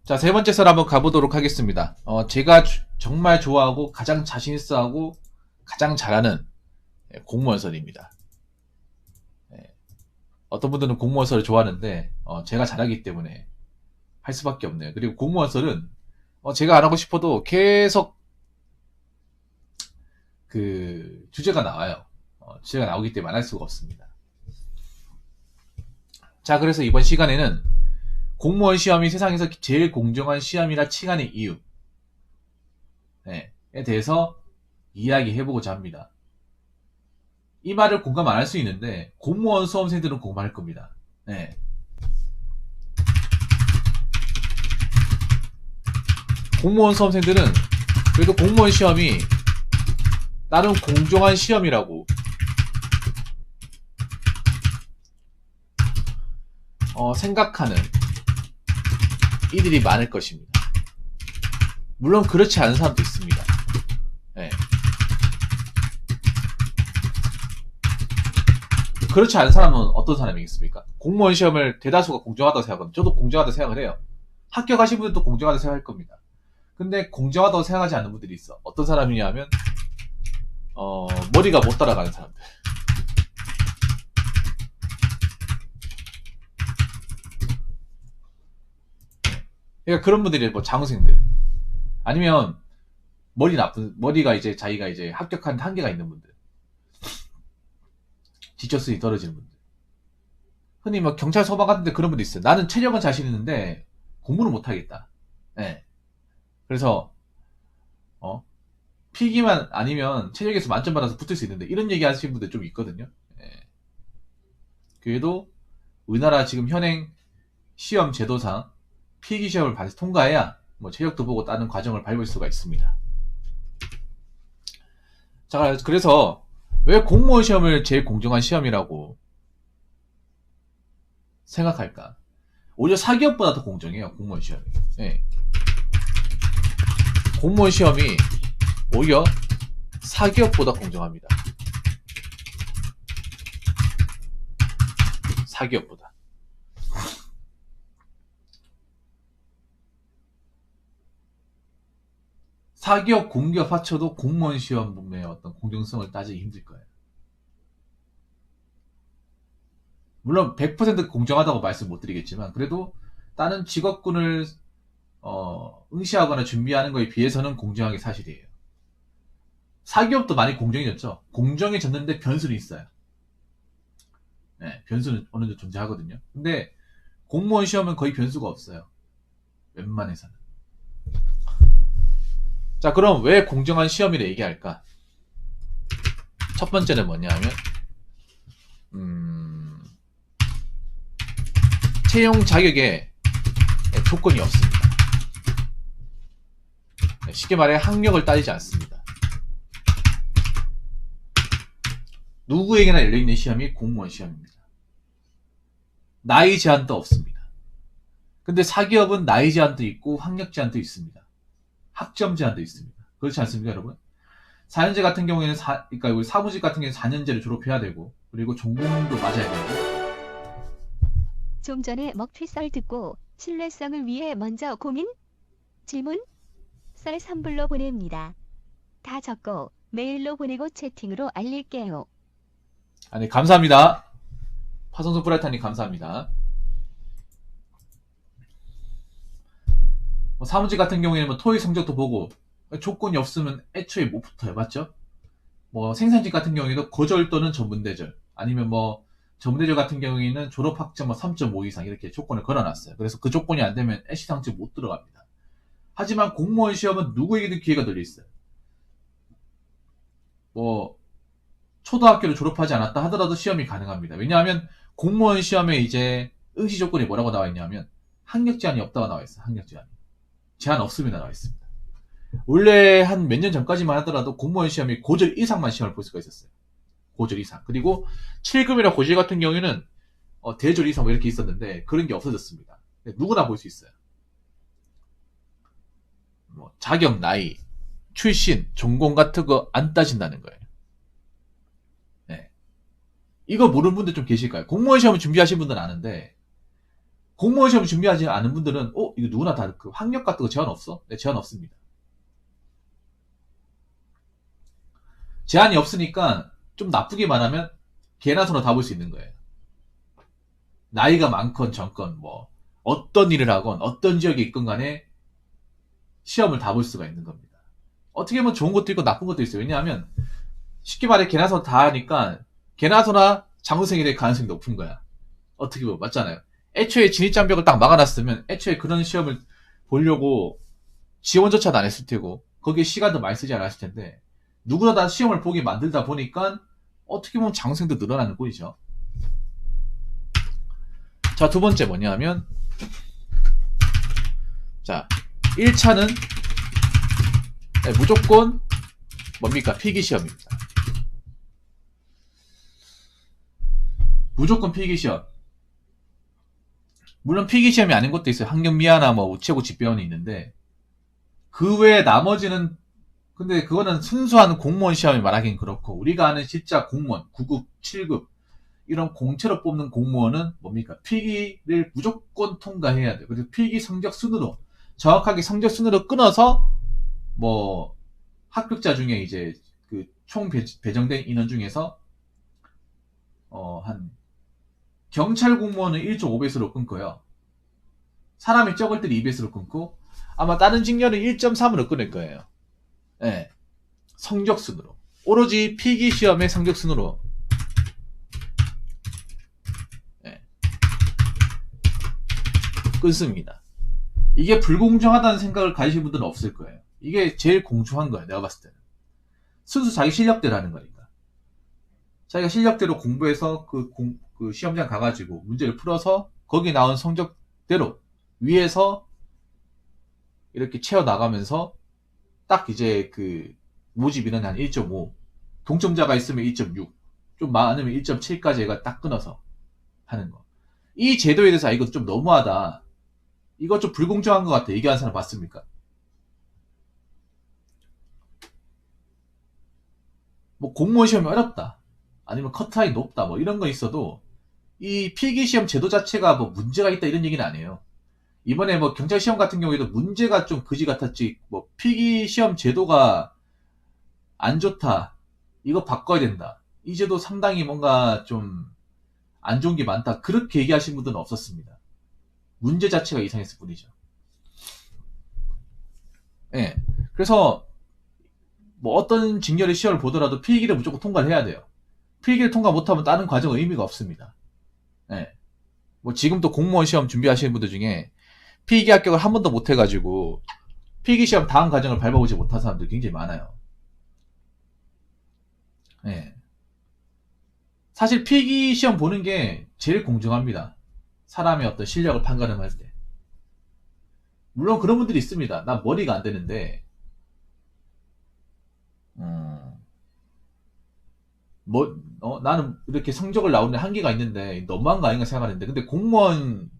자, 세 번째 설 한번 가보도록 하겠습니다. 제가 정말 좋아하고 가장 자신있어 하고 가장 잘하는 공무원 설입니다. 어떤 분들은 공무원 설을 좋아하는데 제가 잘하기 때문에 할 수밖에 없네요. 그리고 공무원 설은 제가 안 하고 싶어도 계속 그 주제가 나와요. 주제가 나오기 때문에 안 할 수가 없습니다. 자, 그래서 이번 시간에는 공무원 시험이 세상에서 제일 공정한 시험이라 칭하는 이유에 대해서 이야기해보고자 합니다. 이 말을 공감 안 할 수 있는데 공무원 수험생들은 공감할 겁니다. 네. 공무원 수험생들은 그래도 공무원 시험이 나름 공정한 시험이라고 생각하는 이들이 많을 것입니다. 물론 그렇지 않은 사람도 있습니다. 네. 그렇지 않은 사람은 어떤 사람이겠습니까? 공무원 시험을 대다수가 공정하다고 생각합니다. 저도 공정하다고 생각을 해요. 합격하신 분들도 공정하다고 생각할 겁니다. 근데 공정하다고 생각하지 않는 분들이 있어. 어떤 사람이냐 하면 머리가 못 따라가는 사람들. 그러니까 그런 분들이 뭐 장우생들 아니면 머리가 이제 자기가 이제 합격한 한계가 있는 분들, 지적성이 떨어지는 분들, 흔히 뭐 경찰 소방 같은데 그런 분도 있어요. 나는 체력은 자신 있는데 공부는 못하겠다. 네. 그래서 필기만 아니면 체력에서 만점 받아서 붙을 수 있는데 이런 얘기 하시는 분들 좀 있거든요. 네. 그래도 우리나라 지금 현행 시험 제도상 필기 시험을 통과해야 뭐 체력도 보고 다른 과정을 밟을 수가 있습니다. 자, 그래서 왜 공무원 시험을 제일 공정한 시험이라고 생각할까? 오히려 사기업보다 더 공정해요, 공무원 시험이. 네. 공무원 시험이 오히려 사기업보다 공정합니다. 사기업보다. 사기업, 공기업 합쳐도 공무원 시험의 어떤 공정성을 따지기 힘들 거예요. 물론 100% 공정하다고 말씀 못 드리겠지만 그래도 다른 직업군을 응시하거나 준비하는 거에 비해서는 공정한 게 사실이에요. 사기업도 많이 공정해졌죠. 공정해졌는데 변수는 있어요. 네, 변수는 어느 정도 존재하거든요. 근데 공무원 시험은 거의 변수가 없어요. 웬만해서는. 자, 그럼 왜 공정한 시험이라 얘기할까? 첫 번째는 뭐냐 하면 채용 자격에 조건이 없습니다. 쉽게 말해 학력을 따지지 않습니다. 누구에게나 열려있는 시험이 공무원 시험입니다. 나이 제한도 없습니다. 근데 사기업은 나이 제한도 있고 학력 제한도 있습니다. 학점 제한도 있습니다. 그렇지 않습니까, 여러분? 4년제 같은 경우에는 그러니까 우리 사무직 같은 경우에는 4년제를 졸업해야 되고 그리고 전공도 맞아야 되고. 좀 전에 먹튀썰 듣고 신뢰성을 위해 먼저 고민? 질문? 썰 선불로 보냅니다. 다 적고 메일로 보내고 채팅으로 알릴게요. 아니, 감사합니다. 파성소 브라이타님 감사합니다. 뭐 사무직 같은 경우에는 뭐 토익 성적도 보고 조건이 없으면 애초에 못 붙어요. 맞죠? 뭐 생산직 같은 경우에도 고졸 또는 전문대졸 아니면 뭐 전문대졸 같은 경우에는 졸업학점 3.5 이상 이렇게 조건을 걸어놨어요. 그래서 그 조건이 안 되면 애시당초 못 들어갑니다. 하지만 공무원 시험은 누구에게든 기회가 널려있어요. 뭐 초등학교를 졸업하지 않았다 하더라도 시험이 가능합니다. 왜냐하면 공무원 시험에 이제 응시 조건이 뭐라고 나와 있냐면 학력 제한이 없다고 나와 있어요. 학력 제한이. 제한 없으면 나와 있습니다. 원래 한 몇 년 전까지만 하더라도 공무원 시험이 고졸 이상만 시험을 볼 수가 있었어요. 고졸 이상. 그리고 7급이나 고졸 같은 경우에는 대졸 이상 뭐 이렇게 있었는데 그런 게 없어졌습니다. 누구나 볼 수 있어요. 뭐 자격, 나이, 출신, 전공 같은 거 안 따진다는 거예요. 네. 이거 모르는 분들 좀 계실까요? 공무원 시험 준비하신 분들은 아는데 공무원 시험 준비하지 않은 분들은 이거 누구나 다 그 학력 같은 거 제한 없어? 네, 제한 없습니다. 제한이 없으니까 좀 나쁘게 말하면 개나 소나 다 볼 수 있는 거예요. 나이가 많건 적건 뭐 어떤 일을 하건 어떤 지역에 있건 간에 시험을 다 볼 수가 있는 겁니다. 어떻게 보면 좋은 것도 있고 나쁜 것도 있어요. 왜냐하면 쉽게 말해 개나 소나 다 하니까 개나 소나 장수생이 될 가능성이 높은 거야. 어떻게 보면 맞잖아요. 애초에 진입장벽을 딱 막아놨으면 애초에 그런 시험을 보려고 지원조차도 안 했을 테고 거기에 시간도 많이 쓰지 않았을 텐데 누구나 다 시험을 보게 만들다 보니까 어떻게 보면 장수생도 늘어나는 꼴이죠. 자, 두 번째 뭐냐면 자, 1차는 무조건 뭡니까? 필기시험입니다. 무조건 필기시험. 물론 필기시험이 아닌 것도 있어요. 학력미화나 뭐 우체국 집배원이 있는데 그 외에 나머지는 근데 그거는 순수한 공무원 시험이 말하기는 그렇고 우리가 아는 진짜 공무원 9급, 7급 이런 공채로 뽑는 공무원은 뭡니까? 필기를 무조건 통과해야 돼요. 그래서 필기 성적 순으로 정확하게 성적 순으로 끊어서 뭐 합격자 중에 이제 그 총 배정된 인원 중에서 한 경찰 공무원은 1.5배수로 끊고요. 사람이 적을 때는 2배수로 끊고 아마 다른 직렬은 1.3으로 끊을 거예요. 네. 성적순으로 오로지 필기시험의 성적순으로 네. 끊습니다. 이게 불공정하다는 생각을 가지신 분들은 없을 거예요. 이게 제일 공정한 거예요. 내가 봤을 때는 순수 자기 실력대로 하는 거니까 자기가 실력대로 공부해서 그 시험장 가가지고 문제를 풀어서 거기 나온 성적대로 위에서 이렇게 채워나가면서 딱 이제 그 모집 인원이 한 1.5 동점자가 있으면 2.6 좀 많으면 1.7까지 얘가 딱 끊어서 하는 거. 이 제도에 대해서 이거 좀 너무하다. 이거 좀 불공정한 것 같아. 얘기하는 사람 봤습니까? 뭐 공무원 시험이 어렵다. 아니면 커트라인 높다. 뭐 이런 거 있어도 이 필기시험 제도 자체가 뭐 문제가 있다 이런 얘기는 아니에요. 이번에 뭐 경찰 시험 같은 경우에도 문제가 좀 그지 같았지. 뭐 필기시험 제도가 안 좋다. 이거 바꿔야 된다. 이 제도 상당히 뭔가 좀 안 좋은 게 많다. 그렇게 얘기하신 분들은 없었습니다. 문제 자체가 이상했을 뿐이죠. 예. 네. 그래서 뭐 어떤 직렬의 시험을 보더라도 필기를 무조건 통과를 해야 돼요. 필기를 통과 못하면 다른 과정은 의미가 없습니다. 예. 네. 뭐 지금도 공무원 시험 준비하시는 분들 중에 필기 합격을 한 번도 못 해가지고 필기 시험 다음 과정을 밟아보지 못한 사람들 굉장히 많아요. 예. 네. 사실 필기 시험 보는 게 제일 공정합니다. 사람의 어떤 실력을 판가름할 때. 물론 그런 분들이 있습니다. 난 머리가 안 되는데, 나는 이렇게 성적을 나오는 한계가 있는데, 너무한 거 아닌가 생각하는데, 근데 공무원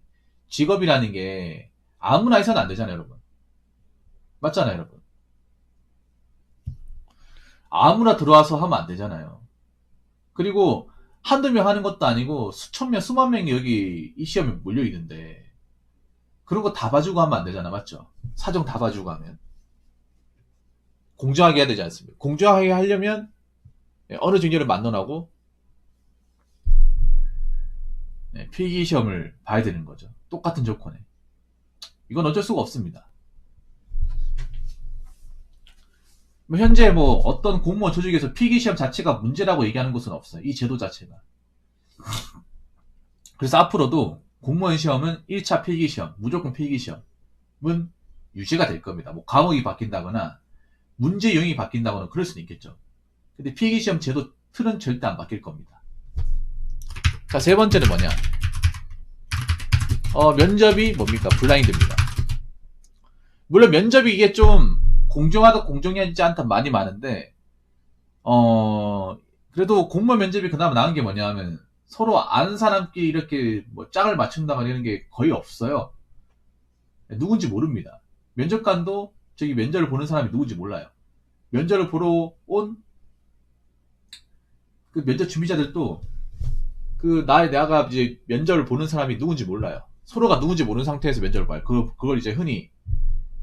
직업이라는 게 아무나 해서는 안 되잖아요, 여러분. 맞잖아요, 여러분. 아무나 들어와서 하면 안 되잖아요. 그리고 한두 명 하는 것도 아니고 수천 명, 수만 명이 여기 이 시험에 몰려있는데 그런 거 다 봐주고 하면 안 되잖아. 맞죠? 사정 다 봐주고 하면. 공정하게 해야 되지 않습니까? 공정하게 하려면 어느 직렬을 만나라고 필기 시험을 봐야 되는 거죠. 똑같은 조건에. 이건 어쩔 수가 없습니다. 현재 뭐 어떤 공무원 조직에서 필기시험 자체가 문제라고 얘기하는 곳은 없어요. 이 제도 자체가. 그래서 앞으로도 공무원 시험은 1차 필기시험, 무조건 필기시험은 유지가 될 겁니다. 뭐 과목이 바뀐다거나 문제 유형이 바뀐다거나 그럴 수는 있겠죠. 근데 필기시험 제도 틀은 절대 안 바뀔 겁니다. 자, 세 번째는 뭐냐? 면접이 뭡니까? 블라인드입니다. 물론 면접이 이게 좀 공정하다 공정하지 않다 많이 많은데 그래도 공무원 면접이 그나마 나은 게 뭐냐 하면 서로 아는 사람끼리 이렇게 뭐 짝을 맞춘다거나 이런 게 거의 없어요. 누군지 모릅니다. 면접관도 저기 면접을 보는 사람이 누군지 몰라요. 면접을 보러 온 그 면접 준비자들도 내가 이제 면접을 보는 사람이 누군지 몰라요. 서로가 누군지 모르는 상태에서 면접을 봐요. 그걸 이제 흔히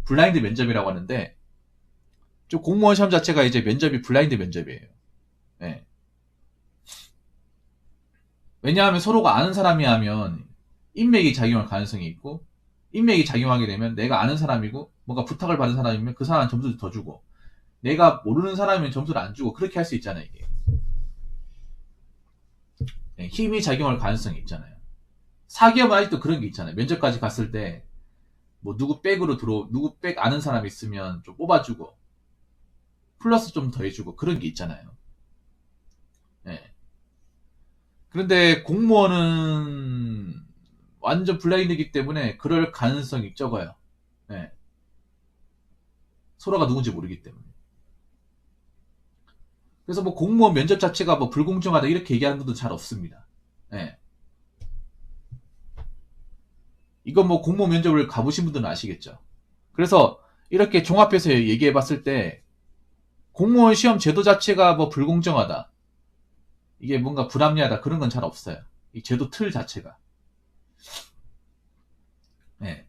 블라인드 면접이라고 하는데, 좀 공무원 시험 자체가 이제 면접이 블라인드 면접이에요. 예. 왜냐하면 서로가 아는 사람이 하면 인맥이 작용할 가능성이 있고, 인맥이 작용하게 되면 내가 아는 사람이고 뭔가 부탁을 받은 사람이면 그 사람 점수를 더 주고, 내가 모르는 사람이면 점수를 안 주고, 그렇게 할 수 있잖아요, 이게. 네, 힘이 작용할 가능성이 있잖아요. 사기업은 아직도 그런 게 있잖아요. 면접까지 갔을 때 뭐 누구 백 아는 사람 있으면 좀 뽑아주고 플러스 좀 더해주고 그런 게 있잖아요. 네. 그런데 공무원은 완전 블라인드이기 때문에 그럴 가능성이 적어요. 네. 서로가 누군지 모르기 때문에. 그래서 뭐 공무원 면접 자체가 뭐 불공정하다 이렇게 얘기하는 분도 잘 없습니다. 네. 이건 뭐 공무원 면접을 가보신 분들은 아시겠죠. 그래서 이렇게 종합해서 얘기해 봤을 때 공무원 시험 제도 자체가 뭐 불공정하다, 이게 뭔가 불합리하다, 그런 건 잘 없어요. 이 제도 틀 자체가. 네.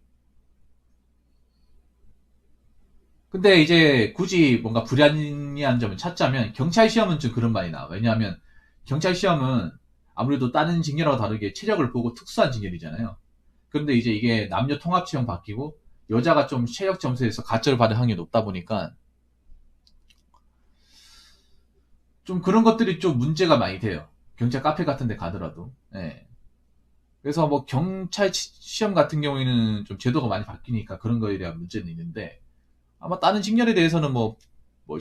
근데 이제 굳이 뭔가 불합리한 점을 찾자면 경찰 시험은 좀 그런 말이 나와요. 왜냐하면 경찰 시험은 아무래도 다른 직렬하고 다르게 체력을 보고 특수한 직렬이잖아요. 그런데 이제 이게 남녀 통합 채용 바뀌고 여자가 좀 체력 점수에서 가점을 받을 확률이 높다 보니까 좀 그런 것들이 좀 문제가 많이 돼요. 경찰 카페 같은 데 가더라도. 예. 그래서 뭐 경찰 시험 같은 경우에는 좀 제도가 많이 바뀌니까 그런 거에 대한 문제는 있는데, 아마 다른 직렬에 대해서는 뭐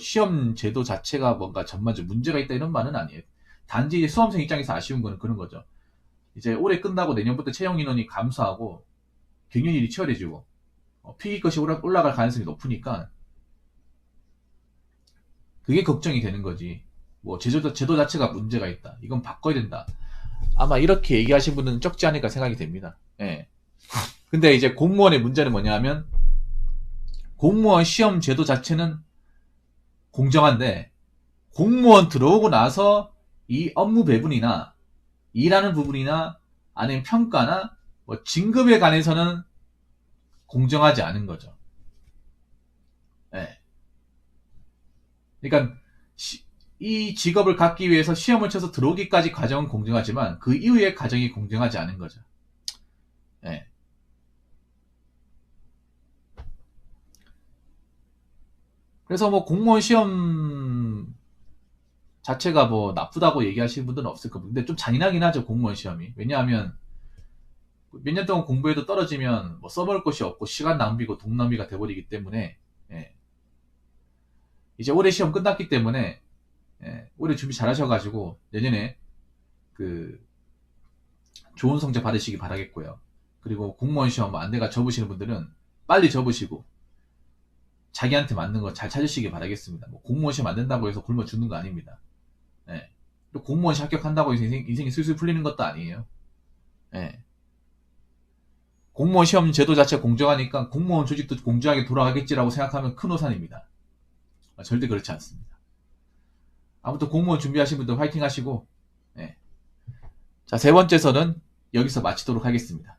시험 제도 자체가 뭔가 전반적으로 문제가 있다 이런 말은 아니에요. 단지 이제 수험생 입장에서 아쉬운 거는 그런 거죠. 이제 올해 끝나고 내년부터 채용 인원이 감소하고 경연일이 치열해지고 필기컷이 올라갈 가능성이 높으니까 그게 걱정이 되는 거지. 뭐 제도 자체가 문제가 있다, 이건 바꿔야 된다, 아마 이렇게 얘기하신 분은 적지 않을까 생각이 됩니다. 예. 근데 이제 공무원의 문제는 뭐냐 하면 공무원 시험 제도 자체는 공정한데 공무원 들어오고 나서 이 업무 배분이나 일하는 부분이나 아니면 평가나 뭐 진급에 관해서는 공정하지 않은 거죠. 예. 그러니까 이 직업을 갖기 위해서 시험을 쳐서 들어오기까지 과정은 공정하지만 그 이후의 과정이 공정하지 않은 거죠. 예. 그래서 뭐 공무원 시험 자체가 뭐 나쁘다고 얘기하시는 분들은 없을 겁니다. 근데 좀 잔인하긴 하죠, 공무원 시험이. 왜냐하면 몇 년 동안 공부해도 떨어지면 뭐 써먹을 것이 없고 시간 낭비고 돈 낭비가 돼버리기 때문에, 예. 이제 올해 시험 끝났기 때문에, 예, 올해 준비 잘 하셔가지고 내년에 그 좋은 성적 받으시기 바라겠고요. 그리고 공무원 시험 안 돼가 접으시는 분들은 빨리 접으시고 자기한테 맞는 거 잘 찾으시기 바라겠습니다. 뭐 공무원 시험 안 된다고 해서 굶어 죽는 거 아닙니다. 예. 또 공무원 시험 합격한다고 해서 인생이 술술 풀리는 것도 아니에요. 예. 공무원 시험 제도 자체가 공정하니까 공무원 조직도 공정하게 돌아가겠지라고 생각하면 큰 오산입니다. 절대 그렇지 않습니다. 아무튼 공무원 준비하신 분들 화이팅 하시고, 예. 자, 세 번째 선은 여기서 마치도록 하겠습니다.